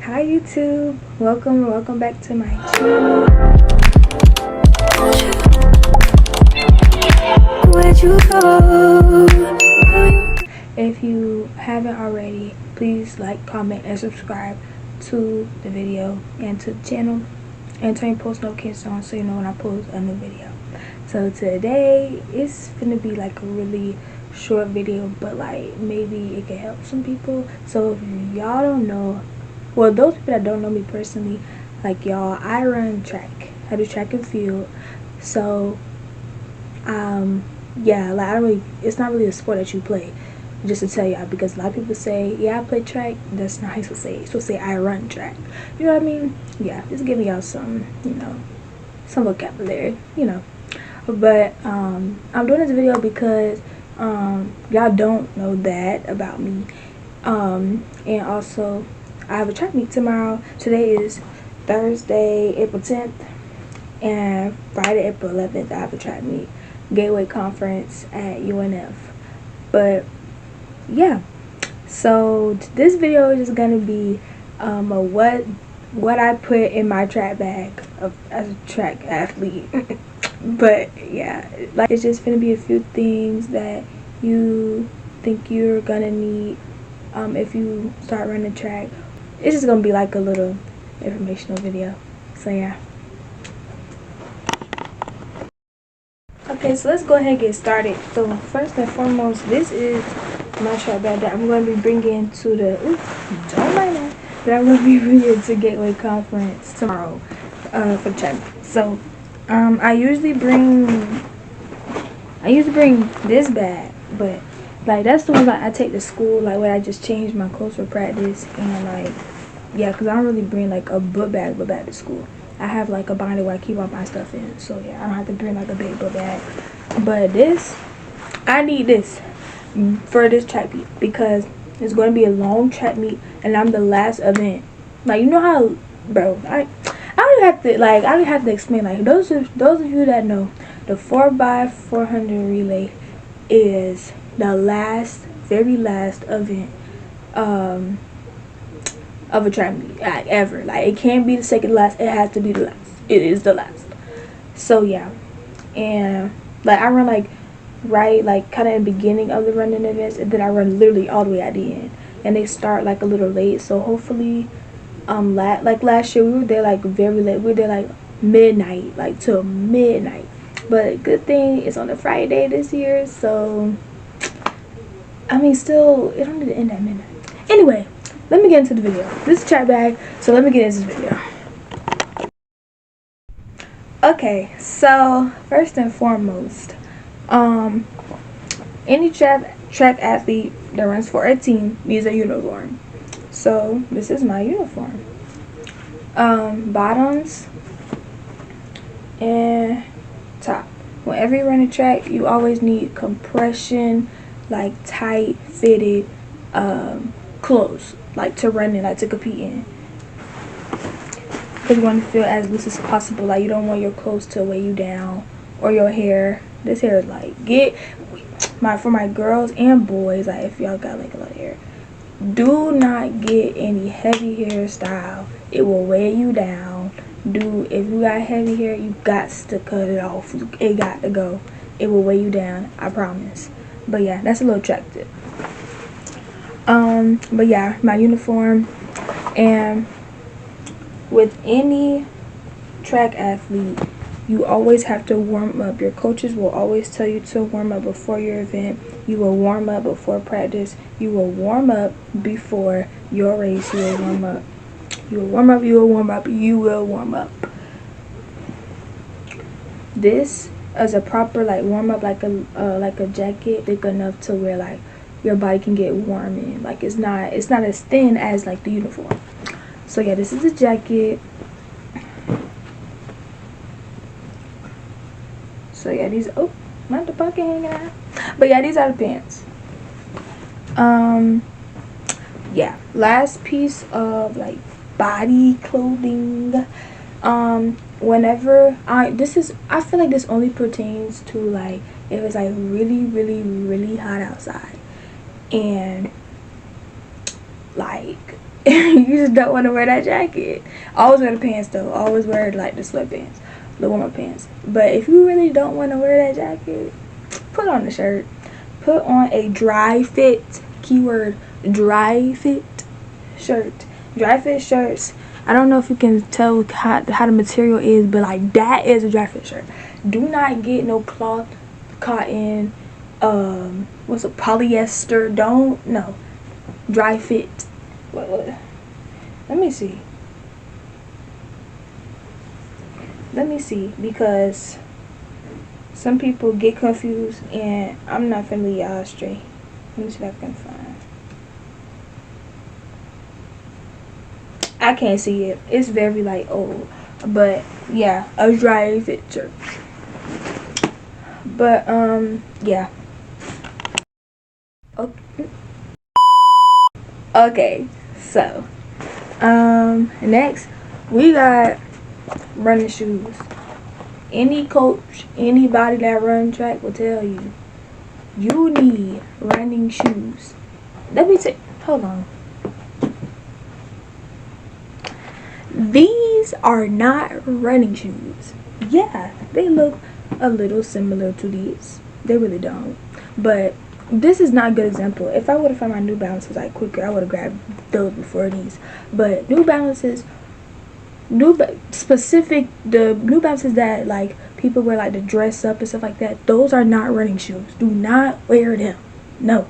Hi YouTube, welcome back to my channel. Where'd you go? If you haven't already, please like, comment, and subscribe to the video and to the channel, and turn your post notifications on so you know when I post a new video. So today it's gonna be like a really short video, but like maybe it can help some people. So if y'all don't know, well, those people that don't know me personally, like y'all, I run track. I do track and field. So yeah, like it's not really a sport that you play. Just to tell y'all, because a lot of people say, yeah, I play track. That's not how you're supposed to say it. You're supposed to say I run track. You know what I mean? Yeah, just giving y'all some, some vocabulary, But I'm doing this video because y'all don't know that about me. And also I have a track meet tomorrow. Today is Thursday, April 10th, and Friday, April 11th, I have a track meet, Gateway Conference at UNF. But yeah, so this video is just gonna be what I put in my track bag as a track athlete. But yeah, like, it's just gonna be a few things that you think you're gonna need if you start running track. It's just gonna be like a little informational video. So yeah. Okay, so let's go ahead and get started. So first and foremost, this is my track bag that I'm going to be bringing to the don't mind that I'm going to be bringing to Gateway Conference tomorrow for the track. So I usually bring this bag, but like that's the one that I take to school, like when I just change my clothes for practice, and like yeah, because I don't really bring like a book bag to school. I have like a binder where I keep all my stuff in, so yeah, I don't have to bring like a big book bag. But this, I need this for this track meet because it's going to be a long track meet, and I'm the last event. Like, you know how, bro, I don't have to explain. Like, those of you that know, the 4x400 relay is the very last event of a track meet ever. Like, it can't be the second last, it has to be the last. It is the last. So yeah, and like I run like right like kind of in the beginning of the running events, and then I run literally all the way at the end, and they start like a little late. So hopefully like last year we were there like very late. We were there like midnight, like till midnight. But good thing it's on a Friday this year, so I mean, still, it don't need to end at midnight. Anyway, let me get into the video. This is track bag, so let me get into this video. Okay, so first and foremost, any track athlete that runs for a team needs a uniform. So this is my uniform. Bottoms and top. Whenever you run a track, you always need compression, like tight fitted clothes, like to run in, like to compete in, because you want to feel as loose as possible. Like, you don't want your clothes to weigh you down, or your hair. This hair is like, for my girls and boys, like if y'all got like a lot of hair, do not get any heavy hairstyle. It will weigh you down. If you got heavy hair, you got to cut it off. It got to go. It will weigh you down, I promise. But yeah, that's a little track tip. But yeah, my uniform. And with any track athlete, you always have to warm up. Your coaches will always tell you to warm up before your event. You will warm up before practice. You will warm up before your race. You will warm up. You will warm up. You will warm up. You will warm up. This is a proper like warm up, like a jacket thick enough to where like your body can get warm in. Like, it's not as thin as like the uniform. So yeah, this is a jacket. So yeah, these, oh, not the pocket hanging out. But yeah, these are the pants. Yeah, last piece of like body clothing. Whenever I feel like this only pertains to like if it's like really hot outside, and like You just don't want to wear that jacket. Always wear the pants though. Always wear like the sweatpants, the warm-up pants. But if you really don't want to wear that jacket, put on the shirt. Put on a dry fit, keyword dry fit shirt. Dry fit shirts, I don't know if you can tell how the material is, but like that is a dry fit shirt. Do not get no cloth, cotton, what's it, polyester. Don't, no. Dry fit. What? Let me see. Let me see, because some people get confused, and I'm not finna lead y'all astray. Let me see if I can find. I can't see it. It's very like old, but yeah, a dry fit shirt. But yeah. Okay, so next we got running shoes. Any coach, anybody that run track will tell you, you need running shoes. Let me say, hold on. These are not running shoes. Yeah, they look a little similar to these. They really don't. But this is not a good example. If I would have found my New Balances like quicker, I would have grabbed those before these. But New Balances, the New Balances that like people wear like to dress up and stuff like that, those are not running shoes. Do not wear them. No,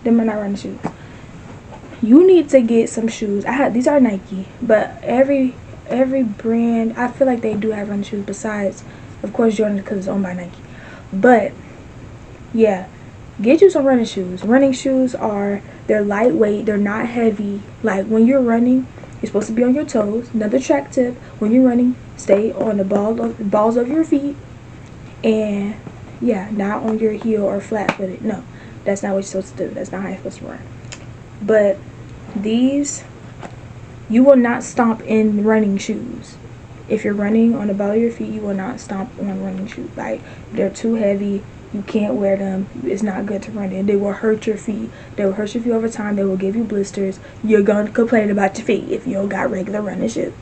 them are not running shoes. You need to get some shoes. These are Nike, but every brand, I feel like they do have running shoes besides, of course, Jordan, because it's owned by Nike. But yeah, get you some running shoes. Running shoes they're lightweight, they're not heavy. Like when you're running, you're supposed to be on your toes. Another track tip: when you're running, stay on the balls of your feet, and yeah, not on your heel or flat footed. No, that's not what you're supposed to do. That's not how you're supposed to run. But these, you will not stomp in running shoes. If you're running on the ball of your feet, you will not stomp on running shoes. Like, they're too heavy. You can't wear them. It's not good to run in. They will hurt your feet. They will hurt your feet over time. They will give you blisters. You're going to complain about your feet if you don't got regular running shoes.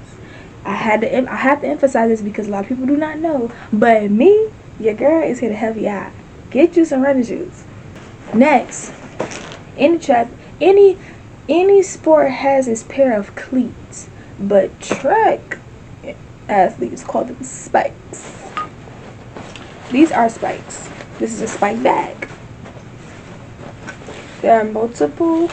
I have to emphasize this because a lot of people do not know. But me, your girl, is here to help you out. Get you some running shoes. Next, any sport has its pair of cleats, but track athletes call them spikes. These are spikes. This is a spike bag. There are multiple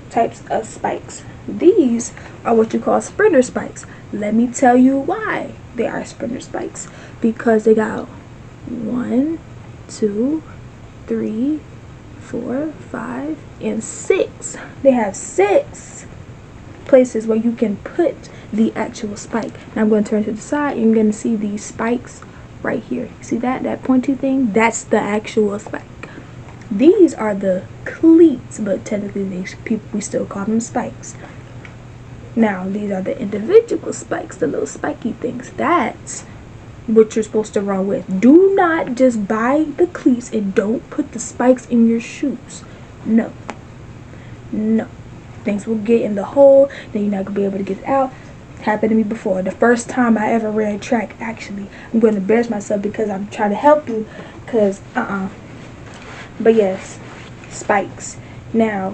types of spikes. These are what you call sprinter spikes. Let me tell you why they are sprinter spikes. Because they got 1, 2, 3, 4, 5, and 6. They have 6 places where you can put the actual spike. Now I'm going to turn to the side and you're going to see these spikes right here. See that pointy thing? That's the actual spike. These are the cleats, but technically we still call them spikes. Now these are the individual spikes, the little spiky things. That's what you're supposed to run with. Do not just buy the cleats and don't put the spikes in your shoes. No. Things will get in the hole, then you're not gonna be able to get it out. Happened to me before. The first time I ever ran track, actually. I'm going to embarrass myself because I'm trying to help you. But yes, spikes. Now,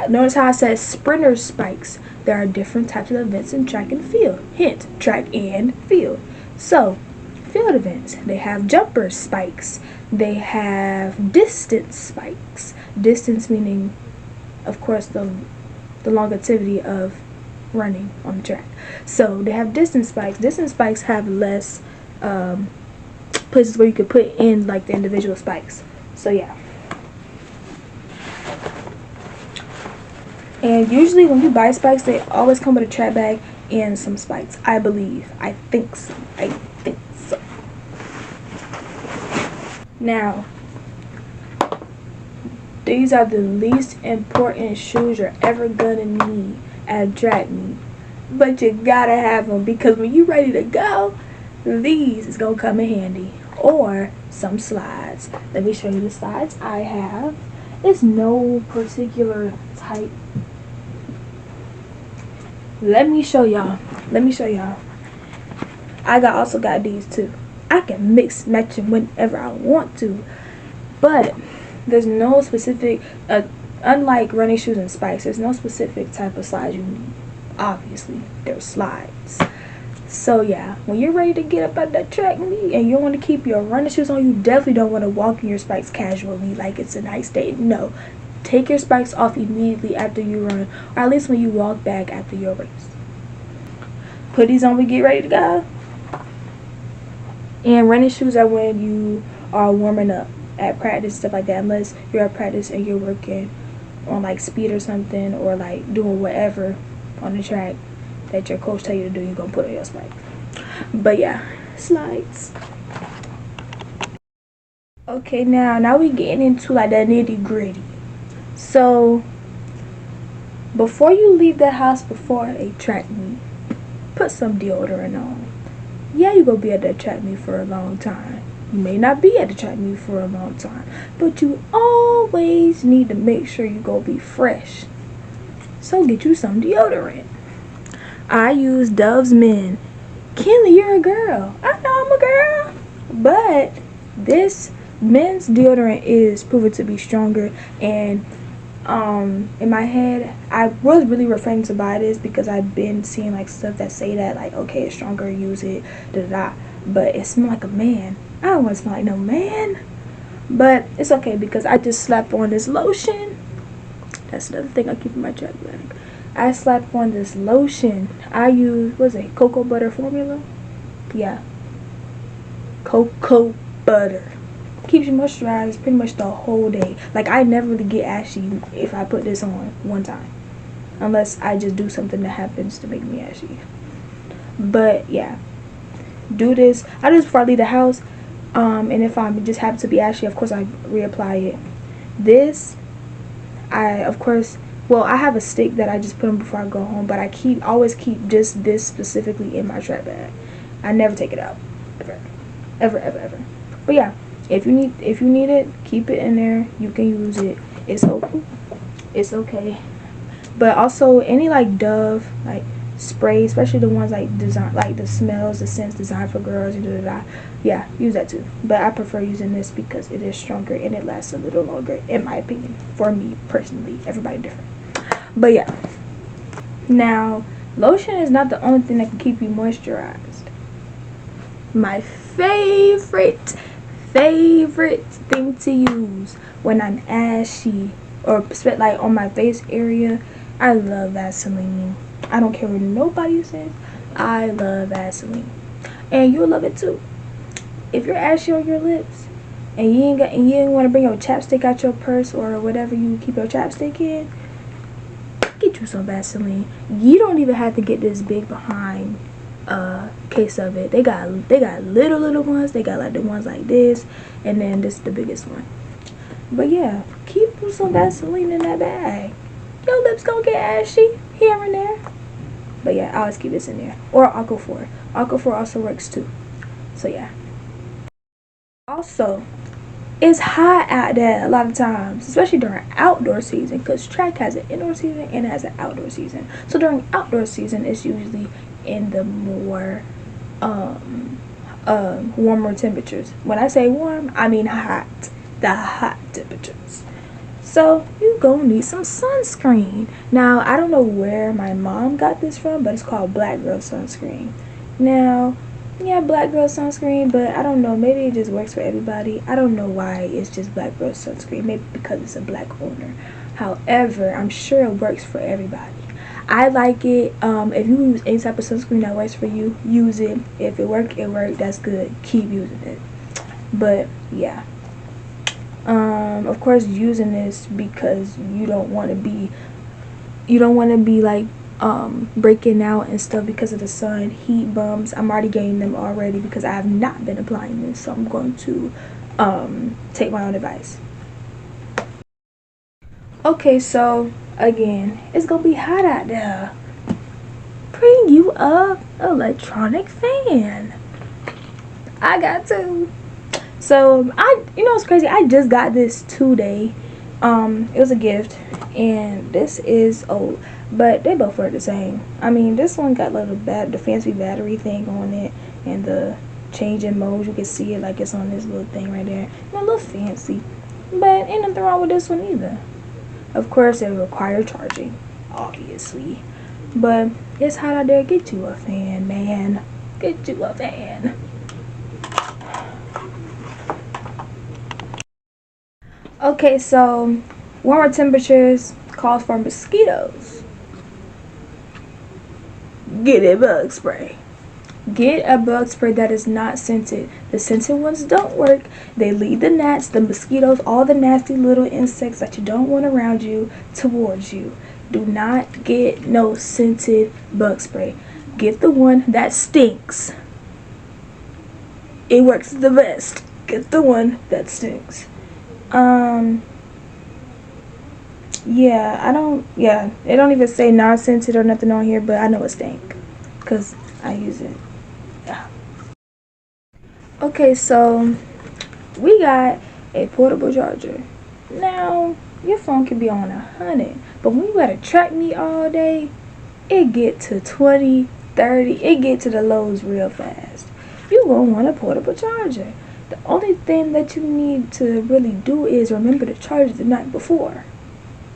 notice how I said sprinter spikes. There are different types of events in track and field. Hint, track and field. So, field events, they have jumper spikes. They have distance spikes. Distance meaning, of course, the longevity of running on the track. So they have distance spikes. Distance spikes have less places where you could put in like the individual spikes. So yeah. And usually when you buy spikes, they always come with a track bag and some spikes. I think so. Now, these are the least important shoes you're ever gonna need at a track meet, but you gotta have them because when you're ready to go, these is gonna come in handy. Or some slides. Let me show you the slides I have. It's no particular type let me show y'all. I also got these too. I can mix match them whenever I want to, but there's no specific unlike running shoes and spikes, there's no specific type of slides you need. Obviously there's slides. So yeah, when you're ready to get up at that track meet and you want to keep your running shoes on, you definitely don't want to walk in your spikes casually like it's a nice day. No, take your spikes off immediately after you run, or at least when you walk back after your race. Put these on, we get ready to go. And running shoes are when you are warming up at practice, stuff like that, unless you're at practice and you're working on like speed or something, or like doing whatever on the track that your coach tell you to do, you're gonna put on your spikes. But yeah, slides. Okay, now we getting into like the nitty gritty. So before you leave the house before a track meet, put some deodorant on. Yeah, you're gonna be at that track meet for a long time. You may not be at the track meet for a long time, but you always need to make sure you go be fresh. So get you some deodorant. I use Dove's Men. Kenlei, you're a girl. I know I'm a girl, but this men's deodorant is proven to be stronger. And in my head, I was really refraining to buy this because I've been seeing like stuff that say that like, okay, it's stronger, use it, da da da. But it smells like a man. I don't want to smell like no man. But it's okay because I just slapped on this lotion. That's another thing I keep in my track bag. I slapped on this lotion. I use, what's it, cocoa butter formula? Yeah. Cocoa butter. Keeps you moisturized pretty much the whole day. Like, I never really get ashy if I put this on one time. Unless I just do something that happens to make me ashy. But, yeah. Do this. I do this before I leave the house. And if I just happen to be ashy, of course I reapply it. This, of course, well, I have a stick that I just put on before I go home, but I always keep just this specifically in my track bag. I never take it out, ever. But yeah, if you need it, keep it in there. You can use it. It's okay. But also any like Dove like spray, especially the ones like design, like the smells, the scents designed for girls, yeah, use that too. But I prefer using this because it is stronger and it lasts a little longer, in my opinion. For me personally, everybody different. But yeah, now lotion is not the only thing that can keep you moisturized. My favorite thing to use when I'm ashy or like on my face area, I love Vaseline. I don't care what nobody says, I love Vaseline, and you'll love it too. If you're ashy on your lips and you ain't want to bring your chapstick out your purse or whatever you keep your chapstick in, get you some Vaseline. You don't even have to get this big behind case of it. They got little ones. They got like the ones like this, and then this is the biggest one. But yeah, keep some Vaseline in that bag. Your lips gonna get ashy here and there. But yeah, I always keep this in there. Or Aquaphor. Aquaphor also works too. So yeah. Also, it's hot out there a lot of times, especially during outdoor season, because track has an indoor season and it has an outdoor season. So during outdoor season, it's usually in the more warmer temperatures. When I say warm, I mean hot. The hot temperatures. So you gonna need some sunscreen. Now, I don't know where my mom got this from, but it's called Black Girl Sunscreen. Now, yeah, Black Girl Sunscreen, but I don't know, maybe it just works for everybody. I don't know why it's just Black Girl Sunscreen. Maybe because it's a black owner. However, I'm sure it works for everybody. I like it. If you use any type of sunscreen that works for you, use it. If it worked, that's good. Keep using it. But yeah, of course, using this because you don't want to be like breaking out and stuff because of the sun, heat bumps. I'm already getting them already because I have not been applying this, so I'm going to take my own advice. Okay, so again, it's gonna be hot out there. Bring you a electronic fan. I got to. So it's crazy. I just got this today. It was a gift, and this is but they both work the same. I mean, this one got like the fancy battery thing on it, and the change in mode, you can see it like it's on this little thing right there. And a little fancy, but ain't nothing wrong with this one either. Of course, it requires charging, obviously, but it's hot out there. Get you a fan, man. Get you a fan. Okay, so warmer temperatures calls for mosquitoes. Get a bug spray. Get a bug spray that is not scented. The scented ones don't work. They lead the gnats, the mosquitoes, all the nasty little insects that you don't want around you towards you. Do not get no scented bug spray. Get the one that stinks. It works the best. Get the one that stinks. Yeah, it don't even say non-scented or nothing on here, but I know it stink because I use it. Yeah. Okay, so we got a portable charger. Now, your phone can be on 100, but when you at a track meet all day, it get to 20, 30, it get to the lows real fast. You gonna want a portable charger. The only thing that you need to really do is remember to charge it the night before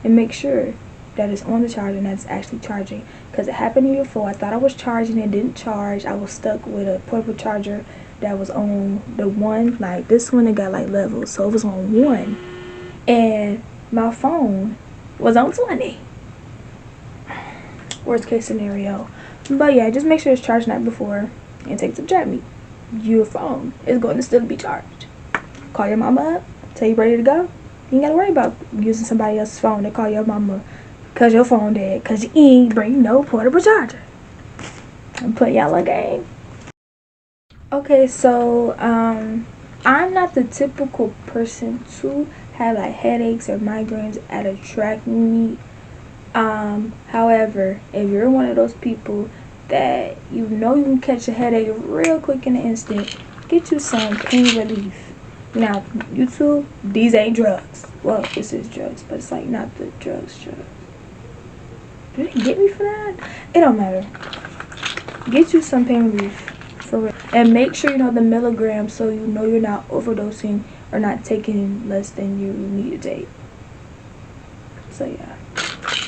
and make sure that it's on the charger and that's actually charging. Because it happened to me before. I thought I was charging, it didn't charge. I was stuck with a portable charger that was on the one, like this one, it got like levels, so it was on 1 and my phone was on 20. Worst case scenario. But yeah, just make sure it's charged the night before and take some track meet. Your phone is going to still be charged. Call your mama up, tell you ready to go. You ain't gotta worry about using somebody else's phone to call your mama cause your phone dead, cause you ain't bring no portable charger. I'm putting y'all on game. Okay, so I'm not the typical person to have like headaches or migraines at a track meet. However, if you're one of those people that you know you can catch a headache real quick in an instant, get you some pain relief. Now, YouTube, these ain't drugs. Well, this is drugs, but it's like not the drugs. Do they get me for that? It don't matter. Get you some pain relief for real, and make sure you know the milligrams so you know you're not overdosing or not taking less than you need to take. So yeah.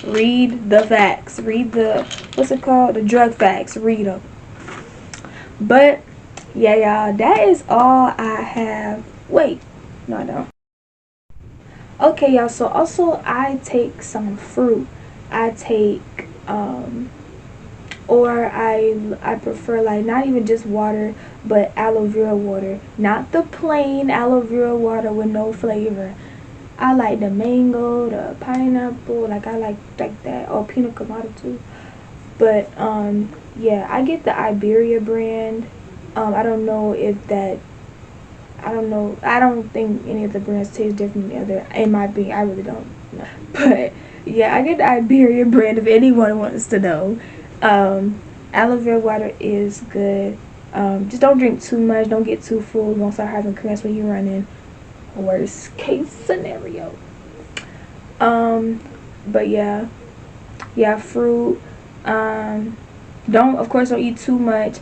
Read the facts. Read the, what's it called? The drug facts. Read them. But, yeah, y'all, that is all I have. Wait. No, I don't. Okay, y'all, so also I take some fruit. I take, or I prefer, like, not even just water, but aloe vera water. Not the plain aloe vera water with no flavor. I like the mango, the pineapple, like I like that, or pina colada too. But yeah, I get the Iberia brand. I don't know if that, I don't think any of the brands taste different than the other. It might be, I really don't know. But yeah, I get the Iberia brand if anyone wants to know. Aloe vera water is good. Just don't drink too much, don't get too full, you won't start having cramps when you're running. Worst case scenario. But yeah, fruit. Don't eat too much.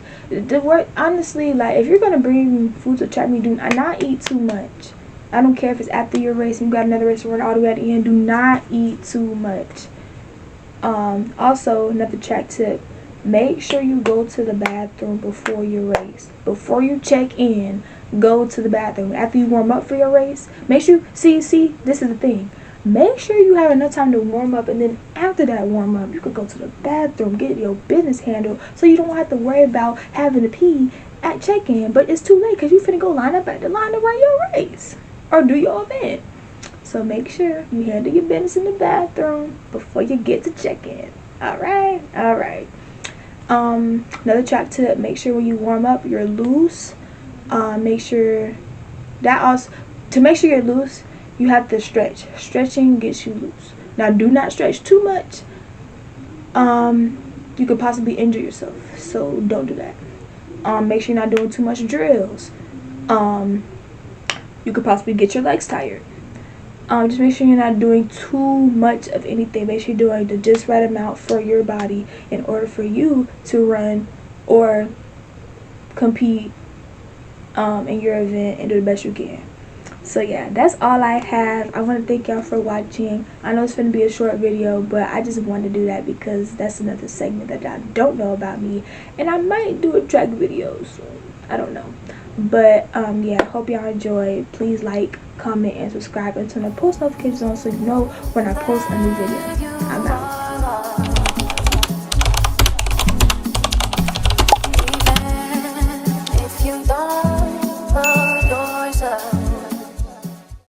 Honestly, like, if you're gonna bring food to track meet, do not eat too much. I don't care if it's after your race and you got another race to run all the way at the end. Do not eat too much. Also, another track tip: make sure you go to the bathroom before your race. Before you check in, go to the bathroom. After you warm up for your race, make sure see this is the thing. Make sure you have enough time to warm up, and then after that warm up, you could go to the bathroom, get your business handled, so you don't have to worry about having to pee at check-in. But it's too late because you finna go line up at the line to run your race or do your event. So make sure you handle your business in the bathroom before you get to check-in. All right. Another track tip: make sure when you warm up, you're loose. Make sure that also, to make sure you're loose, you have to stretch. Stretching gets you loose. Now, do not stretch too much. You could possibly injure yourself, so don't do that. Make sure you're not doing too much drills. You could possibly get your legs tired. Just make sure you're not doing too much of anything. Make sure you're doing the just right amount for your body in order for you to run or compete in your event and do the best you can. So yeah, that's all I have. I want to thank y'all for watching. I know it's going to be a short video, but I just wanted to do that because that's another segment that y'all don't know about me, and I might do a track video soon. I don't know, but yeah, hope y'all enjoyed. Please like, comment, and subscribe, and turn the post notifications on so you know when I post a new video. I'm out.